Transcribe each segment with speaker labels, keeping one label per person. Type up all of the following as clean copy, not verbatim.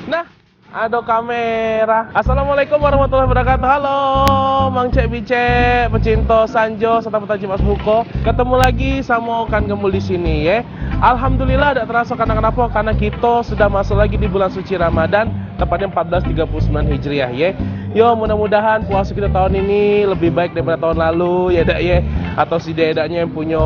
Speaker 1: Nah, ada kamera. Assalamualaikum warahmatullahi wabarakatuh. Halo, Mang Cek Bicek, pecinta Sanjo serta petajim Mas Buko. Ketemu lagi sama Okan Gembul di sini ya. Alhamdulillah tidak terasa kenapa karena kita sudah masuk lagi di bulan suci Ramadan, tepatnya 1439 Hijriah ya. Yo, mudah-mudahan puasa kita tahun ini lebih baik daripada tahun lalu ya dak ya. Atau si dedaknya yang punya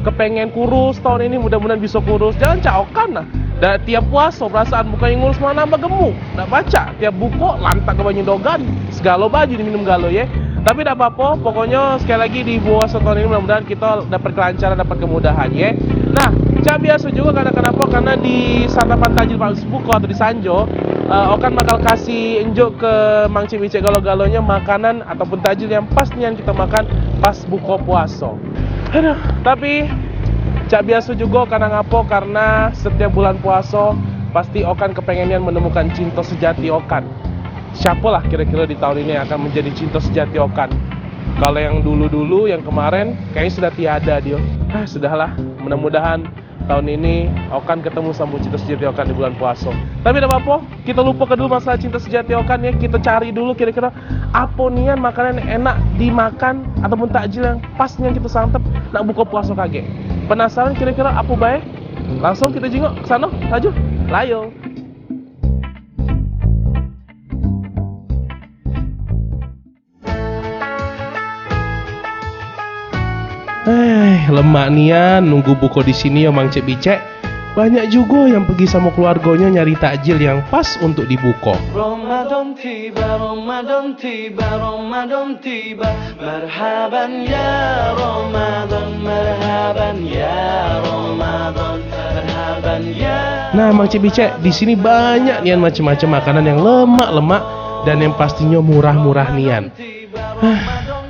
Speaker 1: kepengen kurus tahun ini mudah-mudahan bisa kurus. Jangan caokan lah. Dan tiap puasa perasaan bukan yang ngurus mana nambah gemuk. Nggak baca tiap buku lantak ke banyak dogan. Segala baju diminum galo ya. Tapi tidak apa-apa. Pokoknya sekali lagi di puasa tahun ini mudah-mudahan kita dapat kelancaran, dapat kemudahan ya. Nah, cak biasa juga kenapa? Karena di santapan tajil Pak Buko atau di Sanjo, Okan bakal kasih unjuk ke Mang Cek Bicek galo-galonya makanan ataupun tajil yang pastinya kita makan pas buka puasa. Aduh, tapi cak biasa juga karena setiap bulan puasa pasti Okan kepengenian menemukan cinta sejati Okan. Siapalah kira-kira di tahun ini akan menjadi cinta sejati Okan? Kalau yang dulu-dulu, yang kemarin kayaknya sudah tiada dia. Sudahlah, mudah-mudahan tahun ini Okan ketemu sama cinta sejati Okan di bulan puasa. Tapi tidak apa-apa, kita lupakan dulu masalah cinta sejati Okan ya. Kita cari dulu kira-kira apa nian makanan yang enak dimakan ataupun takjil yang pas yang kita santap nak buka puasa kaget. Penasaran kira-kira apa baik? Langsung kita jengok ke sana, laju, layo. Lemak nian nunggu buka di sini ya Mang Cek Bicek. Banyak juga yang pergi sama keluarganya nyari takjil yang pas untuk dibuka.
Speaker 2: Ramadan tiba, Ramadan tiba, Ramadan tiba. Marhaban ya Ramadan, marhaban ya Ramadan, marhaban ya.
Speaker 1: Nah, Mang Cek Bicek, di sini banyak nian macam-macam makanan yang lemak-lemak dan yang pastinya murah-murah nian.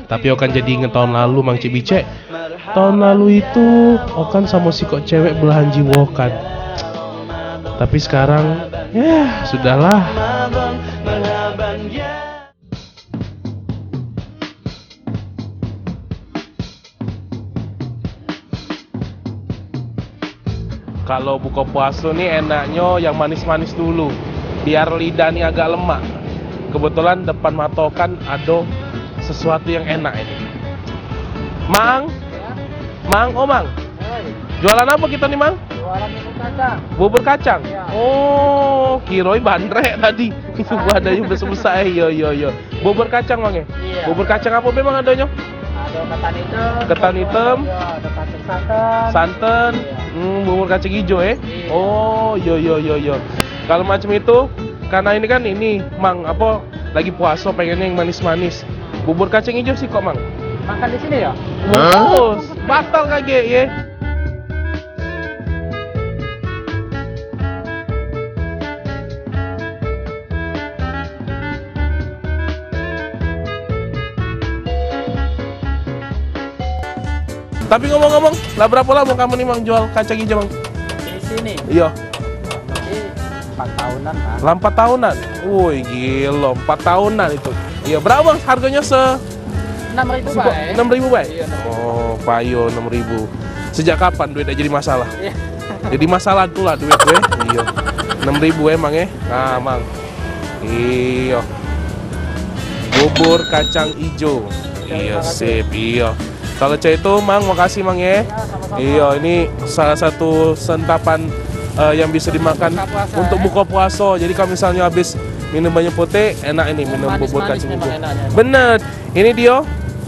Speaker 1: Tapi Okan jadi inget tahun lalu Mang Cek Bicek. Tahun lalu itu Okan sama si kok cewek belahan jiwa Okan. Tapi sekarang ya sudahlah. Kalau buka puasa nih enaknya yang manis-manis dulu, biar lidah nih agak lemak. Kebetulan depan mata Okan ada sesuatu yang enak ini. Mang, Mang. Jualan apa kita nih, Mang?
Speaker 3: Jualan bubur kacang.
Speaker 1: Bubur kacang?
Speaker 3: Ya.
Speaker 1: Oh, kiroi bandrek tadi. Itu badannya besar-besar. Iya. Bubur kacang, Mang ya?
Speaker 3: Iya.
Speaker 1: Bubur kacang apa memang adanya?
Speaker 3: Ada ketan hitam.
Speaker 1: Ketan hitam.
Speaker 3: Ya, ada kacang santan.
Speaker 1: Santan.
Speaker 3: Iya.
Speaker 1: Bubur kacang hijau ya?
Speaker 3: Iya.
Speaker 1: Oh, iya. Kalau macam itu, karena ini kan Mang, lagi puasa pengennya yang manis-manis. Bubur kacang hijau sih kok, Mang.
Speaker 3: Makan di sini ya?
Speaker 1: Terus batal kaget ya. Tapi ngomong-ngomong, lah berapa lama kamu nih Mang jual kacang hijau, Mang?
Speaker 3: Di sini.
Speaker 1: Iya.
Speaker 3: Jadi 4 tahunan lah.
Speaker 1: Lah 4 tahunan. Woi, gila, 4 tahunan itu. Iya, berapa Bang harganya
Speaker 3: 6.000 baik.
Speaker 1: 6.000 baik?
Speaker 3: Iya, 6.000.
Speaker 1: Oh, payo 6.000. Sejak kapan duit jadi masalah?
Speaker 3: Iya.
Speaker 1: Jadi masalah tuh lah duit gue. Iya. 6.000 emang ya? Nah, Mang. Iya. Bubur kacang hijau. Iya, sip. Iya. Kalau cah itu, Mang, makasih Mang ya.
Speaker 3: Sama-sama.
Speaker 1: Iya, ini salah satu santapan yang bisa dimakan
Speaker 3: Buka puasa,
Speaker 1: untuk
Speaker 3: ya.
Speaker 1: buka puasa. Jadi kalau misalnya habis minum banyak putih, enak ini minum bubur
Speaker 3: Manis-manis
Speaker 1: kacang
Speaker 3: memang
Speaker 1: hijau.
Speaker 3: enaknya.
Speaker 1: Bener. Ini dia.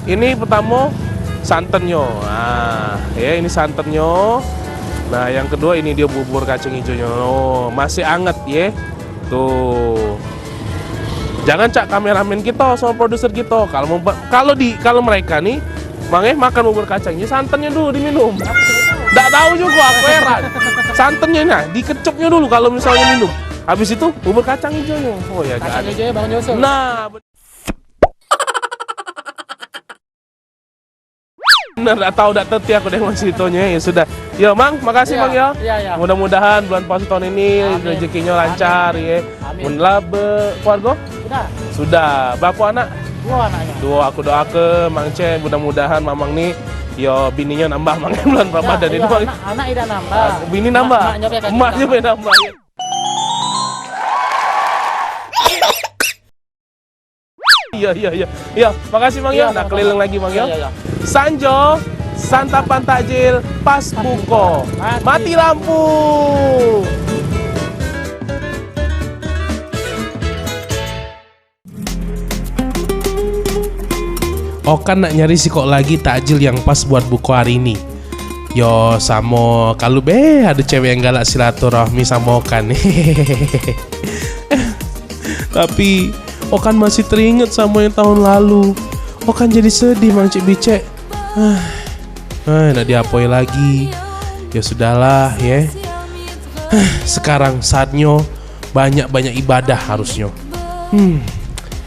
Speaker 1: Ini pertama santannya. Nah, ya ini santannya. Nah, yang kedua ini dia bubur kacang hijaunya. Oh, masih anget ya. Tuh. Jangan cak kameramen kita sama produser kita. Kalau mereka nih, makan bubur kacangnya, santannya dulu diminum. Nggak tahu juga aku heran. Santannya nah, dikecupnya dulu kalau misalnya minum. Habis itu bubur kacang hijaunya. Oh ya,
Speaker 3: Kacang
Speaker 1: ada.
Speaker 3: hijaunya Bang Nyusul.
Speaker 1: Nah, bener, nggak tahu, nggak terti aku deh masih itonya. Ya sudah. Yo, Mang, makasih
Speaker 3: Iya,
Speaker 1: Mang ya.
Speaker 3: iya.
Speaker 1: Mudah-mudahan bulan puasa tahun ini
Speaker 3: Amin.
Speaker 1: rezekinya lancar ya.
Speaker 3: Amin.
Speaker 1: Munlah keluarga?
Speaker 3: Sudah.
Speaker 1: Sudah. Berapa anak?
Speaker 3: 2 anaknya.
Speaker 1: 2. Aku doa ke Mang Cek, mudah-mudahan Mamang nih yo bininya nambah Mang bulan Ramadan ini Mang.
Speaker 3: Anak tidak nambah.
Speaker 1: Bini nambah.
Speaker 3: Emaknya
Speaker 1: Emaknya nambah. Iya. Iya, makasih Mang
Speaker 3: Iya,
Speaker 1: Yo. Nah,
Speaker 3: sama-sama.
Speaker 1: keliling lagi Mang Yo.
Speaker 3: Iya.
Speaker 1: Sanjo, santapan takjil pas buko. Mati lampu. Okan nak nyari si kok lagi takjil yang pas buat buku hari ini. Yo samo kalau ada cewek yang galak silaturahmi sama Okan. Tapi Okan masih teringat sama yang tahun lalu. Okan jadi sedih Mang Cik Bicek. Nak diapoi lagi. Ya sudahlah ya. Sekarang saatnya banyak-banyak ibadah harusnya.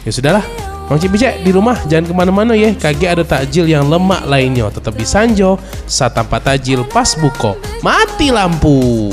Speaker 1: Ya sudahlah. Mang Cik Bicek di rumah jangan kemana-mana ya. Kagak ada takjil yang lemak lainnya. Tetap di Sanjo saat tanpa takjil pas buko. Mati lampu.